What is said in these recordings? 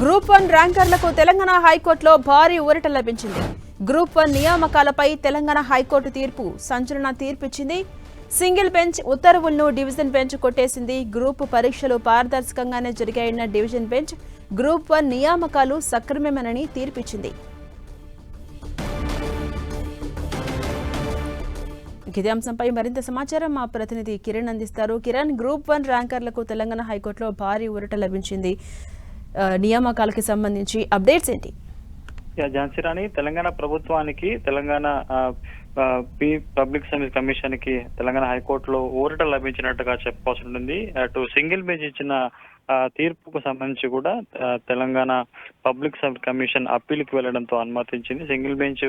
Group 1 ర్యాంకర్లకు Telangana హైకోర్టులో భారీ ఊరట లభించింది. గ్రూప్ 1 నియామకాలపై తెలంగాణ హైకోర్టు తీర్పు సంచలన తీర్పిచ్చింది. సింగిల్ బెంచ్ ఉత్తర్వులను డివిజన్ బెంచ్ కొట్టేసింది. గ్రూప్ పరీక్షలు పారదర్శకంగానే జరిగాయన్న డివిజన్ బెంచ్ గ్రూప్ 1 నియామకాలు సక్రమమేనని తీర్పిచ్చింది. ఇదే అంశంపై మరింత సమాచారం మా ప్రతినిధి కిరణ్ అందిస్తారు. కిరణ్, గ్రూప్ 1 ర్యాంకర్లకు తెలంగాణ హైకోర్టులో భారీ ఊరట లభించింది. నియామకాలకు సంబంధించి అప్డేట్స్ ఏంటి? ఝాన్సీ రాణి, తెలంగాణ ప్రభుత్వానికి తెలంగాణ పబ్లిక్ సర్వీస్ కమిషన్ కి తెలంగాణ హైకోర్టులో ఊరట లభించినట్టుగా చెప్పుకోవాల్సి ఉంటుంది. అటు సింగిల్ బెంచ్ ఇచ్చిన తీర్పుకు సంబంధించి కూడా తెలంగాణ పబ్లిక్ సర్వీస్ కమిషన్ అప్పీల్కి వెళ్లడంతో అనుమతించింది. సింగిల్ బెంచ్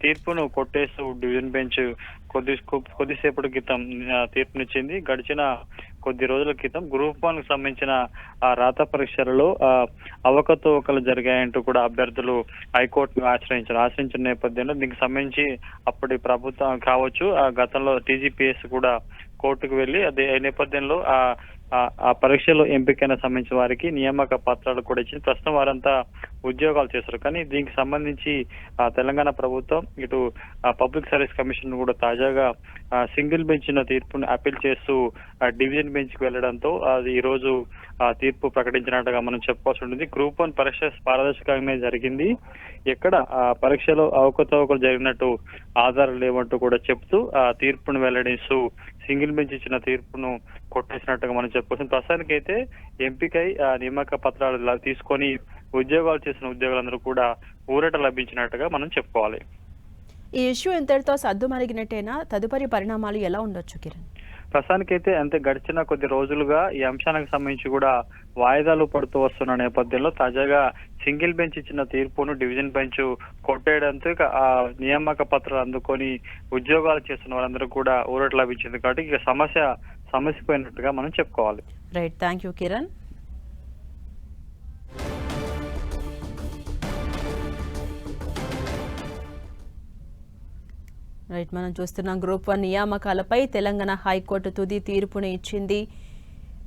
తీర్పును కొట్టేస్తూ డివిజన్ బెంచ్ కొద్దిసేపటి క్రితం తీర్పునిచ్చింది. గడిచిన కొద్ది రోజుల క్రితం గ్రూప్ 1 కు సంబంధించిన రాత పరీక్షలలో అవకతవకలు జరిగాయంటూ కూడా అభ్యర్థులు హైకోర్టును ఆశ్రయించిన నేపథ్యంలో దీనికి సంబంధించి అప్పటి ప్రభుత్వం కావచ్చు, గతంలో టీజీపీఎస్ కూడా కోర్టుకు వెళ్లి అదే నేపథ్యంలో ఆ పరీక్షలో ఎంపికైన సంబంధించిన వారికి నియామక పత్రాలు కూడా ఇచ్చింది. ప్రస్తుతం వారంతా ఉద్యోగాలు చేస్తారు. కానీ దీనికి సంబంధించి తెలంగాణ ప్రభుత్వం ఇటు పబ్లిక్ సర్వీస్ కమిషన్ కూడా తాజాగా సింగిల్ బెంచ్ తీర్పును అప్పీల్ చేస్తూ డివిజన్ బెంచ్ కి వెళ్లడంతో అది ఈ రోజు తీర్పు ప్రకటించినట్టుగా మనం చెప్పుకోవాల్సి ఉంటుంది. గ్రూప్ 1 పరీక్ష పారదర్శకంగానే జరిగింది. ఎక్కడ పరీక్షలో అవకతవకలు జరిగినట్టు ఆధారాలు లేవంటూ కూడా చెప్తూ తీర్పును వెల్లడిస్తూ సింగిల్ బెంచ్ ఇచ్చిన తీర్పును కొట్టేసినట్టుగా మనం చెప్పుకోవచ్చు. ప్రస్తుతానికి అయితే ఎంపికై నియామక పత్రాలు తీసుకొని ఉద్యోగాలు చేసిన ఉద్యోగులందరూ కూడా ఊరట లభించినట్టుగా మనం చెప్పుకోవాలి. ఈ ఇష్యూ ఇంతటితో సద్దుమణిగినట్టేనా? తదుపరి పరిణామాలు ఎలా ఉండొచ్చు కిరణ్? ప్రస్తుతానికైతే అంతే గడిచిన కొద్ది రోజులుగా ఈ అంశానికి సంబంధించి కూడా వాయిదాలు పడుతూ వస్తున్న నేపథ్యంలో తాజాగా సింగిల్ బెంచ్ ఇచ్చిన తీర్పును డివిజన్ బెంచ్ కొట్టేయడంతో ఆ నియామక పత్రాలు అందుకొని ఉద్యోగాలు చేస్తున్న వారందరూ కూడా ఊరట లభించింది. కాబట్టి ఇక సమస్యపోయినట్టుగా మనం చెప్పుకోవాలి. Right, thank you Kiran. Right, మనం చూస్తున్నాం గ్రూప్ 1 నియామకాలపై తెలంగాణ హైకోర్టు తుది తీర్పుని ఇచ్చింది.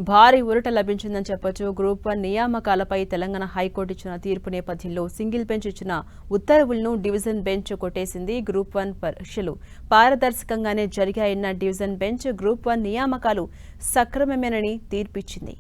భారీ ఊరట లభించిందని చెప్పొచ్చు. గ్రూప్ 1 నియామకాలపై తెలంగాణ హైకోర్టు ఇచ్చిన తీర్పు నేపథ్యంలో సింగిల్ బెంచ్ ఇచ్చిన ఉత్తర్వులను డివిజన్ బెంచ్ కొట్టేసింది. గ్రూప్ 1 పరీక్షలు పారదర్శకంగానే జరిగాయన్న డివిజన్ బెంచ్ గ్రూప్ 1 నియామకాలు సక్రమమేనని తీర్పిచ్చింది.